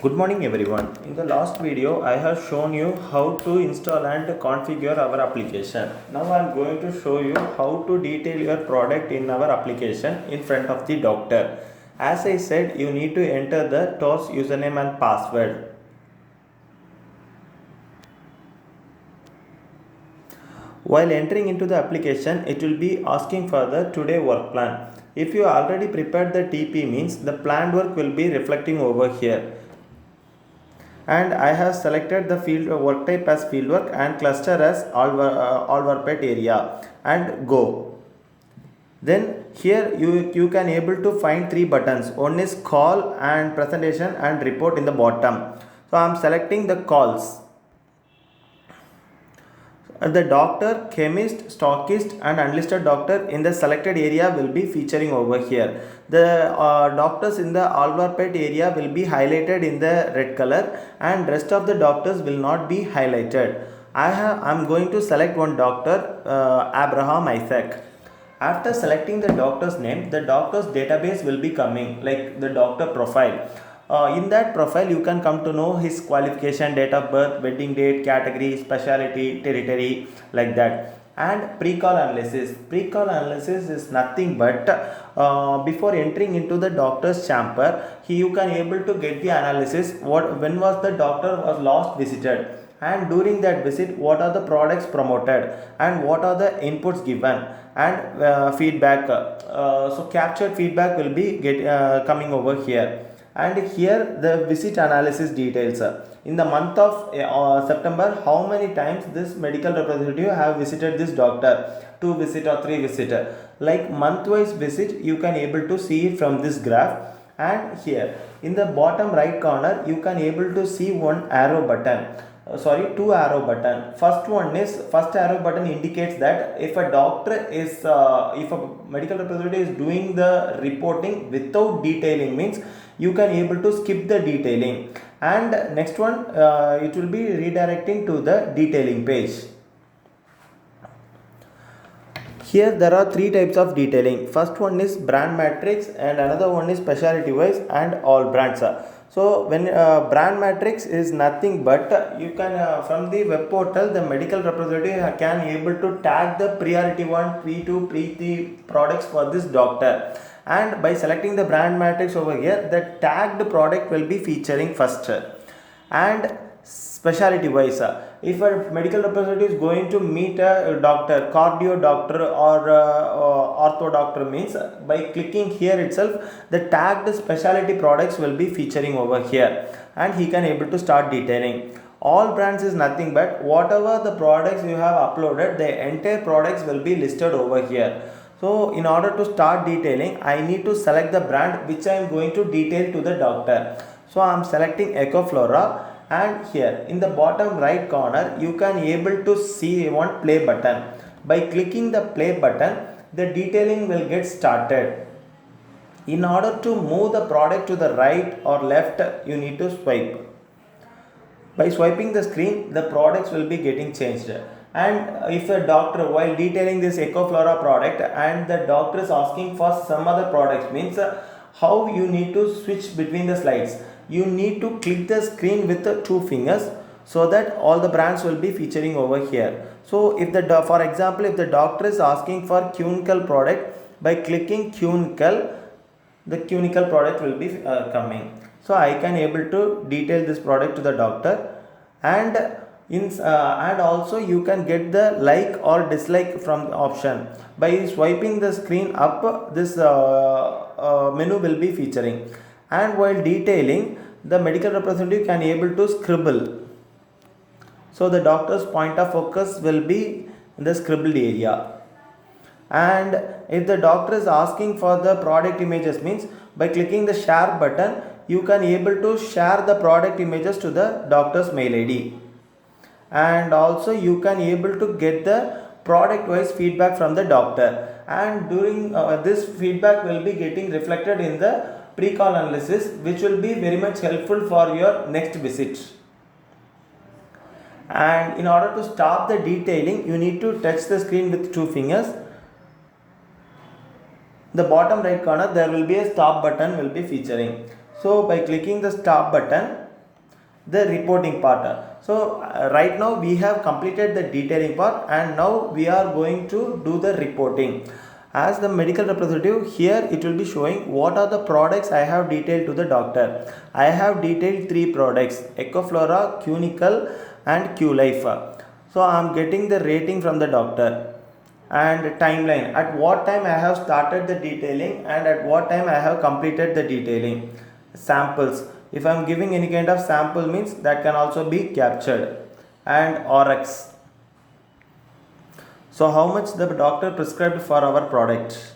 Good morning everyone. In the last video I have shown you how to install and configure our application. Now I am going to show you how to detail your product in our application in front of the doctor. As I said, you need to enter the TORS username and password. While entering into the application, it will be asking for the today work plan. If you already prepared the TP means the planned work will be reflecting over here. And I have selected the field work type as fieldwork and cluster as all workpad area and go. Then here you can able to find three buttons. One is call and presentation and report in the bottom. So I am selecting the calls. The doctor, chemist, stockist and unlisted doctor in the selected area will be featuring over here. The doctors in the Alvarpet area will be highlighted in the red color and rest of the doctors will not be highlighted. I'm going to select one doctor, Abraham Isaac. After selecting the doctor's name, the doctor's database will be coming like the doctor profile. In that profile, you can come to know his qualification, date of birth, wedding date, category, specialty, territory, like that. And pre-call analysis. Pre-call analysis is nothing but before entering into the doctor's chamber, you can able to get the analysis. When was the doctor was last visited, and during that visit, what are the products promoted, and what are the inputs given, and feedback. So captured feedback will be coming over here. And here the visit analysis details. In the month of September, how many times this medical representative have visited this doctor, 2 visit or 3 visit, like month wise visit you can able to see it from this graph. And here in the bottom right corner you can able to see one arrow button, two arrow button. First arrow button indicates that if a doctor is if a medical representative is doing the reporting without detailing means you can able to skip the detailing, and next one it will be redirecting to the detailing page. Here there are three types of detailing. First one is brand matrix and another one is specialty wise and all brands. So when brand matrix is nothing but you can from the web portal the medical representative can able to tag the priority 1, P2, P3 products for this doctor, and by selecting the brand matrix over here the tagged product will be featuring first. And specialty wise, if a medical representative is going to meet a doctor, cardio doctor or ortho doctor means by clicking here itself the tagged specialty products will be featuring over here, and he can able to start detailing. All brands is nothing but whatever the products you have uploaded, the entire products will be listed over here. So in order to start detailing, I need to select the brand which I am going to detail to the doctor. So I am selecting Ecoflora, and here in the bottom right corner you can able to see one play button. By clicking the play button, the detailing will get started. In order to move the product to the right or left, you need to swipe. By swiping the screen, the products will be getting changed. And if a doctor while detailing this Ecoflora product and the doctor is asking for some other products means how you need to switch between the slides. You need to click the screen with the 2 fingers so that all the brands will be featuring over here. So if the for example if the doctor is asking for Cunicle product, by clicking Cunicle, the Cunicle product will be coming. So I can able to detail this product to the doctor, and and also you can get the like or dislike from the option. By swiping the screen up, this menu will be featuring, and while detailing the medical representative can able to scribble. So the doctor's point of focus will be in the scribbled area. And if the doctor is asking for the product images means by clicking the share button you can able to share the product images to the doctor's mail ID, and also you can able to get the product wise feedback from the doctor, and during this feedback will be getting reflected in the pre-call analysis, which will be very much helpful for your next visit. And in order to stop the detailing you need to touch the screen with 2 fingers. The bottom right corner there will be a stop button will be featuring. So by clicking the stop button, the reporting part. So right now we have completed the detailing part, and now we are going to do the reporting. As the medical representative, here it will be showing what are the products I have detailed to the doctor. I have detailed 3 products: Ecoflora, Cunicle and Q-Life. So I am getting the rating from the doctor, and timeline, at what time I have started the detailing and at what time I have completed the detailing. Samples, if I am giving any kind of sample, means that can also be captured. And RX, so how much the doctor prescribed for our product,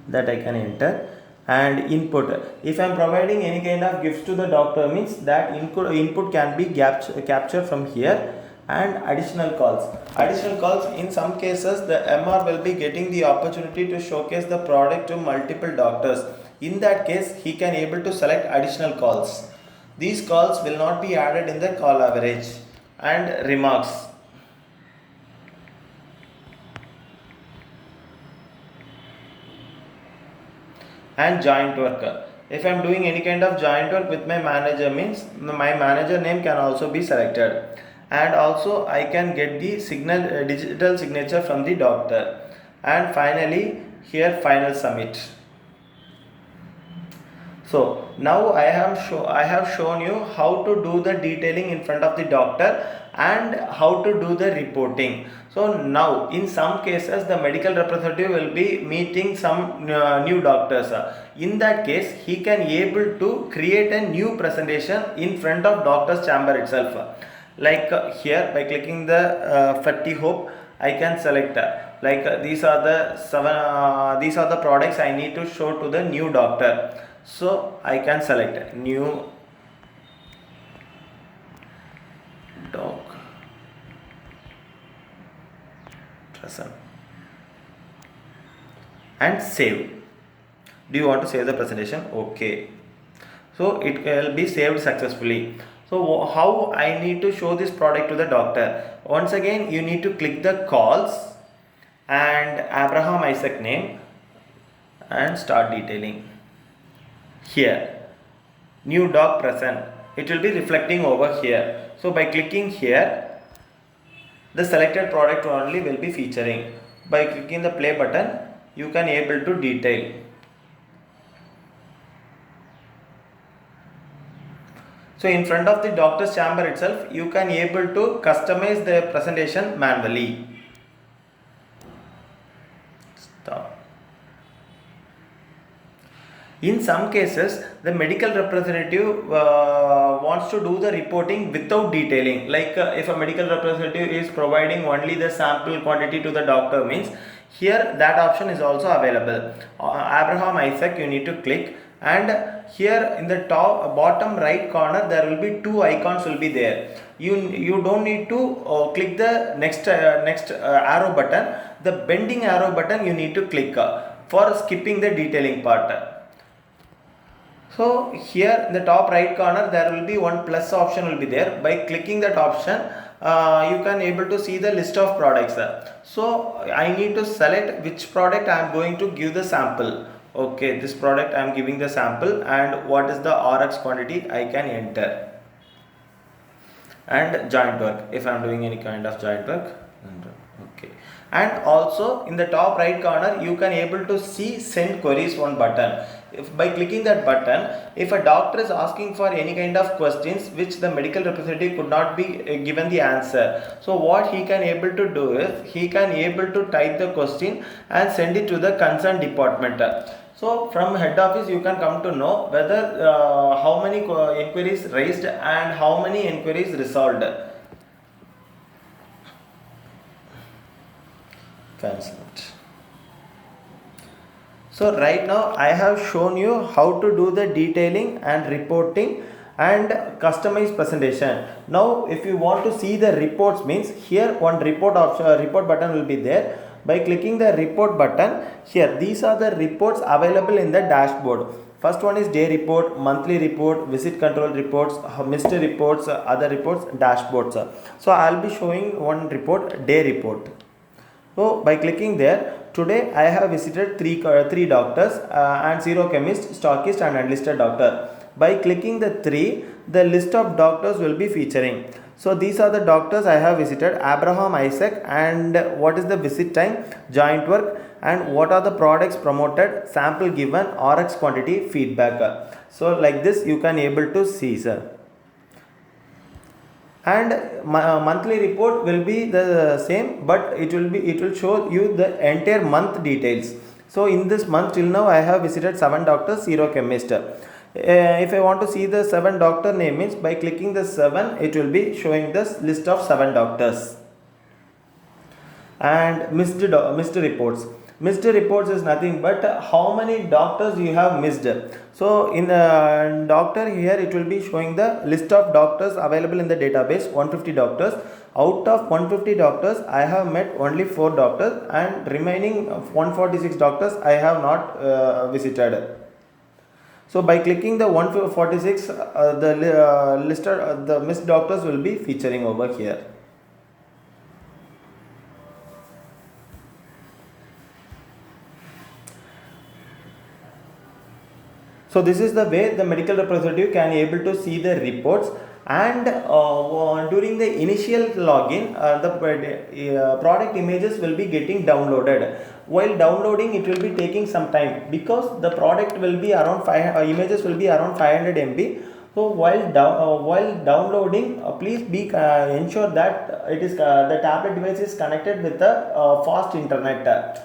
that I can enter. And input, if I am providing any kind of gifts to the doctor, means that input can be captured from here. And additional calls, in some cases the MR will be getting the opportunity to showcase the product to multiple doctors. In that case, he can able to select additional calls. These calls will not be added in the call average. And remarks, and joint work, if I am doing any kind of joint work with my manager, means my manager name can also be selected. And also I can get the digital signature from the doctor. And finally here, final submit. So now I have shown you how to do the detailing in front of the doctor and how to do the reporting. So now in some cases the medical representative will be meeting some new doctors. In that case, he can able to create a new presentation in front of doctor's chamber itself. Like here, by clicking the Ferti Hope, I can select these are the products I need to show to the new doctor. So I can select new doc present and save. Do you want to save the presentation? Okay. So it will be saved successfully. So how I need to show this product to the doctor? Once again, you need to click the calls and Abraham Isaac name and start detailing. Here, new doc present, it will be reflecting over here. So by clicking here, the selected product only will be featuring. By clicking the play button, you can able to detail. So in front of the doctor's chamber itself, you can able to customize the presentation manually. Stop. In some cases, the medical representative wants to do the reporting without detailing. Like if a medical representative is providing only the sample quantity to the doctor, means here that option is also available. Abraham Isaac, you need to click, and here in the top bottom right corner there will be 2 icons will be there. You don't need to click the next arrow button. The bending arrow button you need to click for skipping the detailing part. So here in the top right corner there will be one plus option will be there. By clicking that option, you can able to see the list of products. So I need to select which product I am going to give the sample. Okay, this product I am giving the sample, and what is the RX quantity I can enter. And joint work, if I am doing any kind of joint work. Okay. And also in the top right corner you can able to see send queries one button. If by clicking that button, if a doctor is asking for any kind of questions which the medical representative could not be given the answer, so what he can able to do is he can able to type the question and send it to the concerned department. So from head office you can come to know whether how many inquiries raised and how many inquiries resolved. Cancel it. So right now I have shown you how to do the detailing and reporting and customized presentation. Now if you want to see the reports, means here one report option, report button will be there. By clicking the report button, here these are the reports available in the dashboard. First one is day report, monthly report, visit control reports, mystery reports, other reports, dashboards. So I will be showing one report, day report. So by clicking there, today I have visited three doctors and 0 chemist, stockist and unlisted doctor. By clicking the 3, the list of doctors will be featuring. So these are the doctors I have visited: Abraham Isaac, and what is the visit time, joint work, and what are the products promoted, sample given, RX quantity, feedback. So like this you can able to see, sir. And monthly report will be the same, but it will show you the entire month details. So in this month till now I have visited 7 doctors, 0 chemist. If I want to see the 7 doctor name, means by clicking the 7 it will be showing this list of 7 doctors. And missed reports. Missed reports is nothing but how many doctors you have missed. So in the doctor, here it will be showing the list of doctors available in the database, 150 doctors. Out of 150 doctors I have met only 4 doctors, and remaining 146 doctors I have not visited. So by clicking the 146, the listed the missed doctors will be featuring over here. So this is the way the medical representative can able to see the reports. And during the initial login, the product images will be getting downloaded. While downloading, it will be taking some time, because the product will be around images will be around 500 MB. So while downloading, please be ensure that it is the tablet device is connected with the fast internet,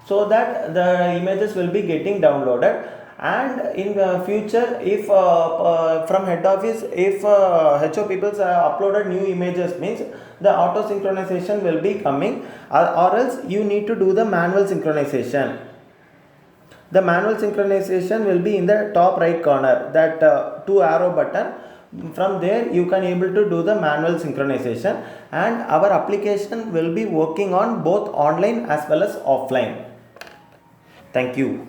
so that the images will be getting downloaded. And in the future, if from head office, if HO peoples uploaded new images, means the auto synchronization will be coming, or else you need to do the manual synchronization. The manual synchronization will be in the top right corner, that 2 arrow button. From there you can able to do the manual synchronization, and our application will be working on both online as well as offline. Thank you.